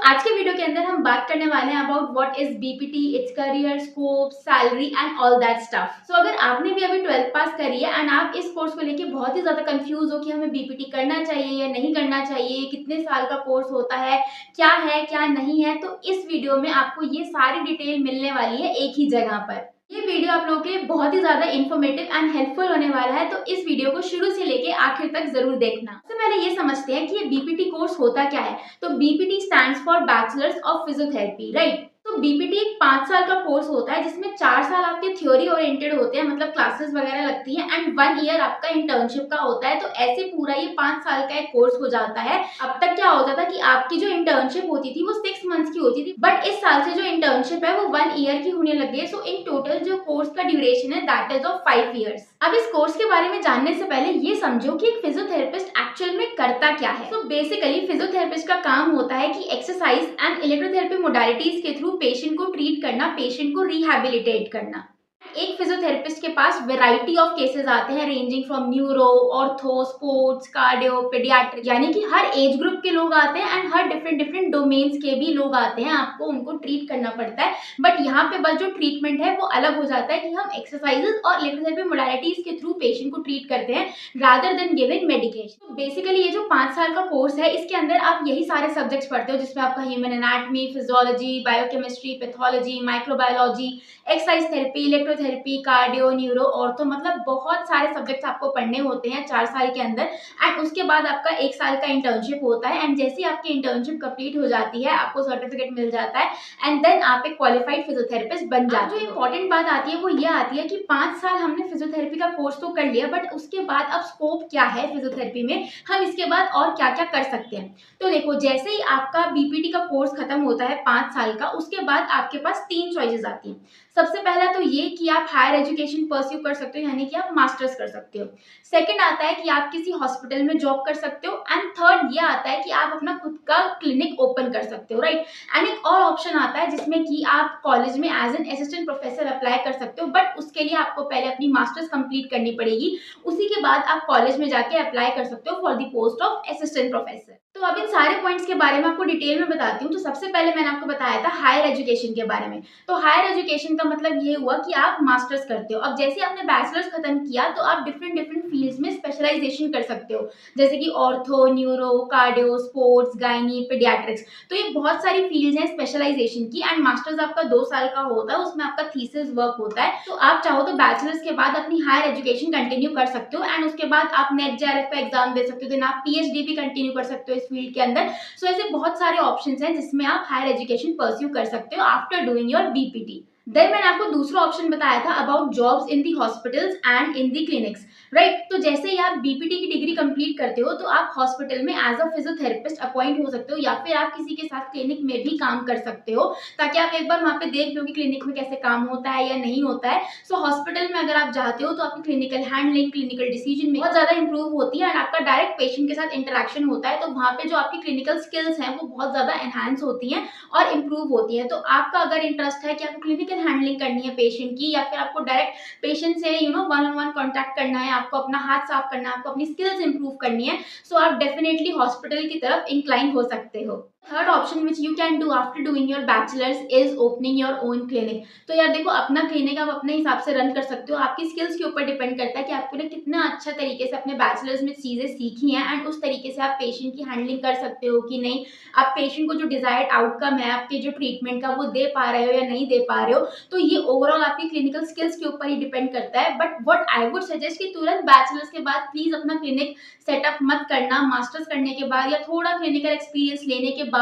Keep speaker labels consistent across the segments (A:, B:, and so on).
A: आज के वीडियो के अंदर हम बात करने वाले हैं about what is BPT, it's career, scope, salary and all that stuff. So अगर आपने भी अभी 12th पास करी है एंड आप इस कोर्स को लेके बहुत ही ज्यादा कंफ्यूज हो कि हमें बीपीटी करना चाहिए या नहीं करना चाहिए, कितने साल का कोर्स होता है क्या नहीं है, तो इस वीडियो में आपको ये सारी डिटेल मिलने वाली है एक ही जगह पर। ये वीडियो आप लोगों के लिए बहुत ही ज्यादा इन्फॉर्मेटिव एंड हेल्पफुल होने वाला है, तो इस वीडियो को शुरू से लेके आखिर तक जरूर देखना। सबसे पहले ये समझते हैं कि ये बीपीटी कोर्स होता क्या है। तो BPT stands for bachelors of physiotherapy, right. तो बीपीटी एक 5 साल का कोर्स होता है जिसमें 4 साल आपके थ्योरी ओरिएंटेड होते हैं, मतलब क्लासेस वगैरह लगती हैं, एंड 1 ईयर आपका इंटर्नशिप का होता है। तो ऐसे पूरा ये 5 साल का एक कोर्स हो जाता है। अब तक क्या होता था कि आपकी जो इंटर्नशिप होती थी वो 6 मंथ्स की होती थी, बट इस साल से जो इंटर्नशिप है वो 1 ईयर की होने लगी है। सो इन टोटल जो कोर्स का ड्यूरेशन है दैट इज ऑफ 5 ईयर्स। अब इस कोर्स के बारे में जानने से पहले ये समझो कि एक फिजियोथेरेपिस्ट एक्चुअल में करता क्या है। तो बेसिकली फिजियोथेरेपिस्ट का काम होता है कि एक्सरसाइज एंड इलेक्ट्रोथेरेपी मोडालिटीज के थ्रू पेशेंट को ट्रीट करना, पेशेंट को रिहैबिलिटेट करना। एक फिजियोथेरेपिस्ट के पास वैरायटी ऑफ केसेस आते हैं, ranging from neuro, ortho, sports, cardio, paediatric, यानी कि हर एज ग्रुप के लोग आते हैं एंड हर डिफरेंट डोमेन्स के भी लोग आते हैं। आपको उनको ट्रीट करना पड़ता है, बट यहाँ पे बस जो ट्रीटमेंट है वो अलग हो जाता है कि हम एक्सरसाइजेस और इलेक्ट्रोथेरेपी मोडालिटीज के थ्रू पेशेंट को ट्रीट करते हैं रादर देन गिविंग मेडिकेशन। तो बेसिकली ये जो 5 साल का कोर्स है इसके अंदर आप यही सारे सब्जेक्ट्स पढ़ते हो, जिसमें आपका human anatomy, physiology, biochemistry, pathology, microbiology, exercise therapy, electrotherapy, cardio, neuro, ortho, मतलब बहुत सारे सब्जेक्ट्स आपको पढ़ने होते हैं 4 साल के अंदर। एंड उसके बाद आपका 1 साल का इंटर्नशिप होता है, एंड जैसे ही आपकी इंटर्नशिप कंप्लीट हो जाती है आपको सर्टिफिकेट मिल जाता है एंड देन आप एक क्वालिफाइड फिजियोथेरेपिस्ट बन जाते हो। जो इंपॉर्टेंट बात आती है वो ये आती है कि 5 साल हमने फिजियोथेरेपी का कोर्स तो कर लिया, बट उसके बाद अब स्कोप क्या है फिजियोथेरेपी में, हम इसके बाद और क्या क्या कर सकते हैं। तो देखो, जैसे ही आपका बीपीटी का कोर्स खत्म होता है 5 साल का, उसके बाद आपके पास 3 चॉइसेस आती हैं। सबसे पहला तो ये कि आप हायर एजुकेशन परस्यू कर सकते हो, यानी कि आप मास्टर्स कर सकते हो। सेकंड आता है कि आप किसी हॉस्पिटल में जॉब कर सकते हो, एंड थर्ड ये आता है कि आप अपना खुद का क्लिनिक ओपन कर सकते हो, राइट। एंड एक और ऑप्शन आता है जिसमें कि आप कॉलेज में as an assistant professor apply कर सकते हो, बट उसके लिए आपको पहले अपनी मास्टर्स कंप्लीट करनी पड़ेगी। उसी के बाद आप कॉलेज में जाके अप्लाई कर सकते हो for the post of assistant professor. तो अब इन सारे पॉइंट्स के बारे में आपको डिटेल में बताती हूँ। तो सबसे पहले मैंने आपको बताया था हायर एजुकेशन के बारे में। तो हायर एजुकेशन का मतलब ये हुआ कि आप मास्टर्स करते हो। अब जैसे आपने बैचलर्स खत्म किया तो आप डिफरेंट फील्ड्स में स्पेशलाइजेशन कर सकते हो, जैसे कि ortho, neuro, cardio, sports, gynae, paediatrics. तो ये बहुत सारी फील्ड्स हैं स्पेशलाइजेशन की। एंड मास्टर्स आपका 2 साल का होता है, उसमें आपका थीसिस वर्क होता है। तो आप चाहो तो बैचलर्स के बाद अपनी हायर एजुकेशन कंटिन्यू कर सकते हो, एंड उसके बाद आप नेट जेआरएफ का एग्जाम दे सकते हो, देन आप पीएचडी भी कंटिन्यू कर सकते हो इस फील्ड के अंदर। सो ऐसे बहुत सारे ऑप्शंस हैं जिसमें आप हायर एजुकेशन परस्यू कर सकते हो after doing your BPT. Then मैंने आपको दूसरा ऑप्शन बताया था about jobs in the hospitals and in the clinics, right. तो जैसे ही आप बीपीटी की डिग्री कंप्लीट करते हो तो आप हॉस्पिटल में एज अ फिजियोथेरेपिस्ट अपॉइंट हो सकते हो, या फिर आप किसी के साथ क्लिनिक में भी काम कर सकते हो, ताकि आप एक बार वहां पे देख लो कि क्लिनिक में कैसे काम होता है या नहीं होता है। सो हॉस्पिटल में अगर आप जाते हो तो आपकी क्लिनिकल हैंडलिंग, क्लिनिकल डिसीजन बहुत ज्यादा इंप्रूव होती है, एंड आपका डायरेक्ट पेशेंट के साथ इंटरेक्शन होता है। तो वहां पे जो आपकी क्लिनिकल स्किल्स हैं वो बहुत ज्यादा एनहांस होती हैं और इम्प्रूव होती है। तो आपका अगर इंटरेस्ट है कि आपको क्लिनिकल हैंडलिंग करनी है पेशेंट की, या फिर आपको डायरेक्ट पेशेंट से वन ऑन वन कॉन्टैक्ट करना है, आपको अपना हाथ साफ करना है, आपको अपनी स्किल्स इंप्रूव करनी है, सो आप डेफिनेटली हॉस्पिटल की तरफ इंक्लाइन हो सकते हो। Third option which you can do after doing your bachelors is opening your own clinic. तो यार देखो, अपना क्लिनिक आप अपने हिसाब से रन कर सकते हो। आपकी स्किल्स के ऊपर डिपेंड करता है कि आपने कितना अच्छा तरीके से अपने बैचलर्स में चीजें सीखी हैं, एंड उस तरीके से आप पेशेंट की हैंडलिंग कर सकते हो कि नहीं, आप पेशेंट को जो डिजायर्ड आउटकम है आपके जो ट्रीटमेंट का वो दे पा रहे हो या नहीं दे पा रहे हो। तो ये ओवरऑल आपकी क्लिनिकल स्किल्स के ऊपर ही डिपेंड करता है। But what I would suggest कि तुरंत बैचलर्स के बाद प्लीज अपना क्लिनिक सेटअप मत करना। मास्टर्स करने के बाद या थोड़ा क्लिनिकल एक्सपीरियंस लेने के बाद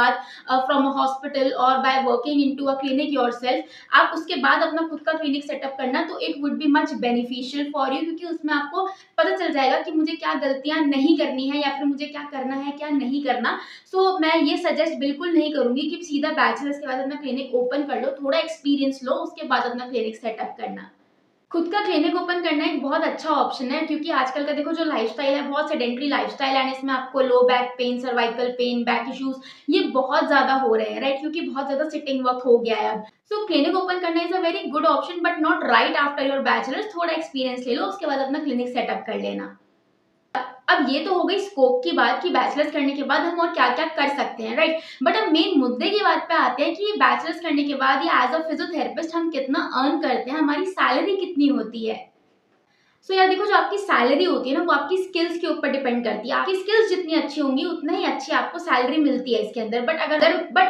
A: फ्रॉम अ हॉस्पिटल और by working into a clinic yourself, आप उसके बाद अपना खुद का क्लिनिक सेटअप करना, तो it would be much beneficial for you, क्योंकि उसमें आपको पता चल जाएगा कि मुझे क्या गलतियां नहीं करनी है या फिर मुझे क्या करना है क्या नहीं करना। सो मैं ये सजेस्ट बिल्कुल नहीं करूंगी कि सीधा बैचलर्स के बाद अपना क्लिनिक ओपन कर लो, थोड़ा एक्सपीरियंस लो, उसके बाद अपना क्लिनिक सेटअप करना। खुद का क्लिनिक ओपन करना एक बहुत अच्छा ऑप्शन है, क्योंकि आजकल का देखो जो लाइफस्टाइल है बहुत सेडेंटरी लाइफस्टाइल है, इसमें आपको low back pain, cervical pain, back issues ये बहुत ज्यादा हो रहे हैं, राइट, क्योंकि बहुत ज्यादा सिटिंग वर्क हो गया है अब। सो क्लिनिक ओपन करना is a very good option, but not right after your bachelors. थोड़ा एक्सपीरियंस ले लो, उसके बाद अपना क्लिनिक सेटअप कर लेना। अब ये तो हो गई स्कोप की बात कि बैचलर्स करने के बाद हम और क्या क्या कर सकते हैं, राइट। बट अब मेन मुद्दे की बात पे आते हैं कि बैचलर्स करने के बाद या एज अ फिजियोथेरेपिस्ट हम कितना अर्न करते हैं, हमारी सैलरी कितनी होती है। सो यार देखो, जो आपकी सैलरी होती है ना, वो आपकी स्किल्स के ऊपर डिपेंड करती है। आपकी स्किल्स जितनी अच्छी होंगी उतना ही अच्छी आपको सैलरी मिलती है इसके अंदर। बट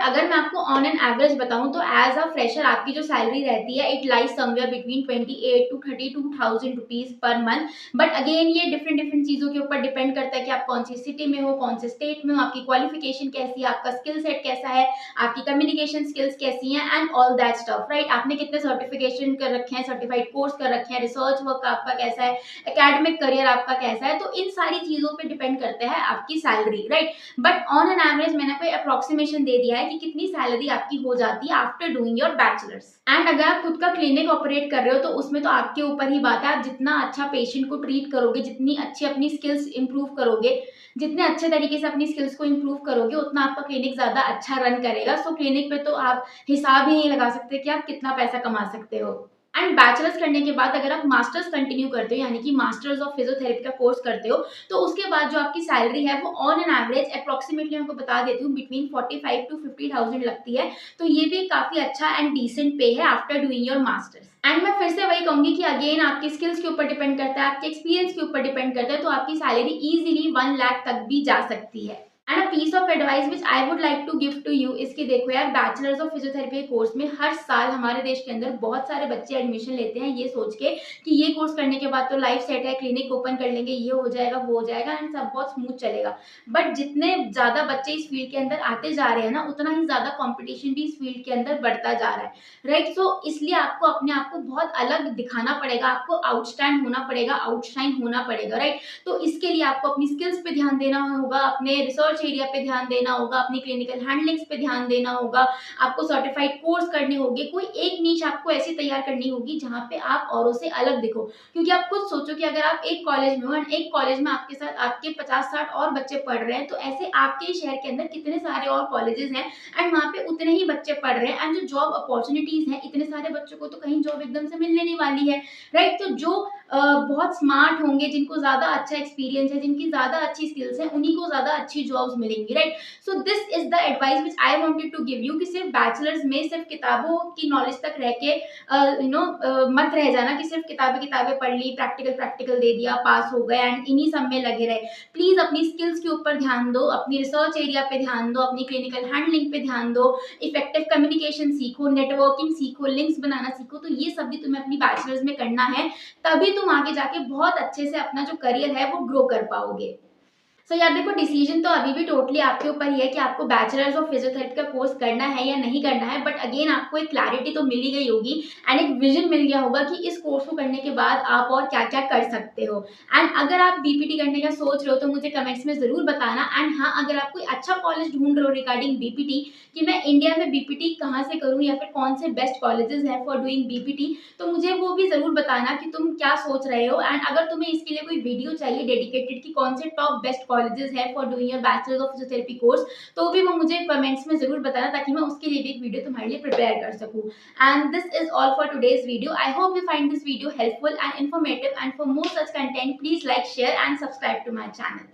A: अगर मैं आपको ऑन एन एवरेज बताऊं तो एज अ फ्रेशर आपकी जो सैलरी रहती है, it lies somewhere between 28 to 32,000 rupees per month. But again ये डिफरेंट डिफरेंट चीजों के ऊपर डिपेंड करता है कि आप कौन सी सिटी में हो, कौन से स्टेट में हो, आपकी क्वालिफिकेशन कैसी है, आपका स्किल सेट कैसा है, आपकी कम्युनिकेशन स्किल्स कैसी हैं and all that stuff, right. आपने कितने सर्टिफिकेशन कर रखे हैं, सर्टिफाइड कोर्स कर रखे हैं, रिसर्च वर्क आपका कैसा है, एकेडमिक करियर आपका कैसा है, तो इन सारी चीजों पे डिपेंड करता है आपकी salary, right. But on an average मैंने कोई अप्रोक्सीमेशन दे दिया है कि कितनी सैलरी आपकी हो जाती है after doing your bachelors. And अगर आप खुद का क्लिनिक ऑपरेट कर रहे हो तो उसमें तो आपके ऊपर ही बात है, आप जितना अच्छा पेशेंट को ट्रीट करोगे, जितनी अच्छी अपनी स्किल्स इंप्रूव करोगे, जितने अच्छे तरीके से अपनी स्किल्स को इंप्रूव करोगे, उतना आपका क्लिनिक ज्यादा अच्छा रन करेगा। सो क्लिनिक पे तो आप हिसाब ही नहीं लगा सकते कि आप कितना पैसा कमा सकते हो। एंड बैचलर्स करने के बाद अगर आप मास्टर्स कंटिन्यू करते हो, यानी कि मास्टर्स ऑफ फिजियोथेरेपी का कोर्स करते हो, तो उसके बाद जो आपकी सैलरी है वो ऑन एन एवरेज अप्रोक्सीमेटली आपको बता देती हूँ बिटवीन 45 टू 50,000 लगती है। तो ये भी काफी अच्छा एंड डिसेंट पे है after doing your masters. And मैं फिर से वही कहूंगी कि अगेन आपकी स्किल्स के ऊपर डिपेंड करता है, आपके एक्सपीरियंस के ऊपर डिपेंड करता है, तो आपकी सैलरी इजीली 1 लाख तक भी जा सकती है। And a piece of advice which I would like to give to you इसकी, देखो यार, बैचलर्स ऑफ फिजियोथेरेपी कोर्स में हर साल हमारे देश के अंदर बहुत सारे बच्चे एडमिशन लेते हैं ये सोच के कि ये कोर्स करने के बाद तो लाइफ सेट है, क्लिनिक ओपन कर लेंगे, ये हो जाएगा वो हो जाएगा एंड सब बहुत स्मूथ चलेगा। बट जितने ज्यादा बच्चे इस फील्ड के अंदर आते जा रहे हैं ना, उतना ही ज्यादा कॉम्पिटिशन भी इस फील्ड के अंदर बढ़ता जा रहा है, राइट। सो इसलिए आपको अपने आप को बहुत अलग दिखाना पड़ेगा, आपको आउटस्टैंड होना पड़ेगा, आउटशाइन होना पड़ेगा, राइट। तो इसके लिए आपको अपनी स्किल्स पे ध्यान देना होगा, अपने रिसर्च एरिया पे ध्यान देना होगा, अपनी क्लिनिकल हैंडलिंग्स पे ध्यान देना होगा, आपको सर्टिफाइड कोर्स करने होंगे, कोई एक नीश आपको ऐसी तैयार करनी होगी जहां पे आप औरों से अलग दिखो। क्योंकि आप खुद सोचो कि अगर आप एक कॉलेज में हो एंड एक कॉलेज में आपके साथ आपके 50-60 और बच्चे पढ़ रहे हैं, तो ऐसे आपके ही शहर के अंदर कितने सारे और कॉलेजेस हैं एंड वहां पे उतने ही बच्चे पढ़ रहे हैं एंड जो जॉब अपॉर्चुनिटीज हैं, इतने सारे बच्चों को तो कहीं जॉब एकदम से मिलने नहीं वाली है, राइट। तो जो बहुत स्मार्ट होंगे, जिनको ज्यादा अच्छा एक्सपीरियंस है, जिनकी ज्यादा अच्छी स्किल्स है, उन्हीं को ज्यादा अच्छी जॉब्स मिलेंगी, right. So this is the advice which I wanted to give you कि सिर्फ बैचलर्स में सिर्फ किताबों की नॉलेज तक रह के मत रह जाना कि सिर्फ किताबें किताबें पढ़ ली, प्रैक्टिकल प्रैक्टिकल दे दिया, पास हो गए एंड इन्हीं सब में लगे रहे। प्लीज अपनी स्किल्स के ऊपर ध्यान दो, अपनी रिसर्च एरिया पे ध्यान दो, अपनी क्लिनिकल हैंडलिंग पे ध्यान दो, इफेक्टिव कम्युनिकेशन सीखो, नेटवर्किंग सीखो, लिंक्स बनाना सीखो। तो ये सब भी तुम्हें अपनी बैचलर्स में करना है, तभी तुम आगे जाके बहुत अच्छे से अपना जो करियर है वो ग्रो कर पाओगे। सो यार देखो, डिसीजन तो अभी भी टोटली आपके ऊपर ही है कि आपको बैचलर्स ऑफ फिजियोथेरेपी का कोर्स करना है या नहीं करना है। बट अगेन आपको एक क्लैरिटी तो मिली गई होगी एंड एक विजन मिल गया होगा कि इस कोर्स को करने के बाद आप और क्या क्या कर सकते हो। एंड अगर आप बीपीटी करने का सोच रहे हो तो मुझे कमेंट्स में जरूर बताना। एंड हाँ, अगर आप कोई अच्छा कॉलेज ढूंढ रहे हो रिगार्डिंग बीपीटी कि मैं इंडिया में बीपीटी कहाँ से करूँ या फिर कौन से बेस्ट कॉलेजेस हैं फॉर डूइंग बीपीटी, तो मुझे वो भी जरूर बताना कि तुम क्या सोच रहे हो। एंड अगर तुम्हें इसके लिए कोई वीडियो चाहिए डेडिकेटेड कि कौन से टॉप बेस्ट कॉलेजेस हैं for doing your bachelors of physiotherapy course, तो भी वो मुझे कमेंट्स में जरूर बताना ताकि मैं उसके लिए भी एक वीडियो तुम्हारे लिए प्रिपेयर कर सकूं। And this is all for today's video. I hope you find this video helpful and informative, and for more such content please like, share and subscribe to my channel.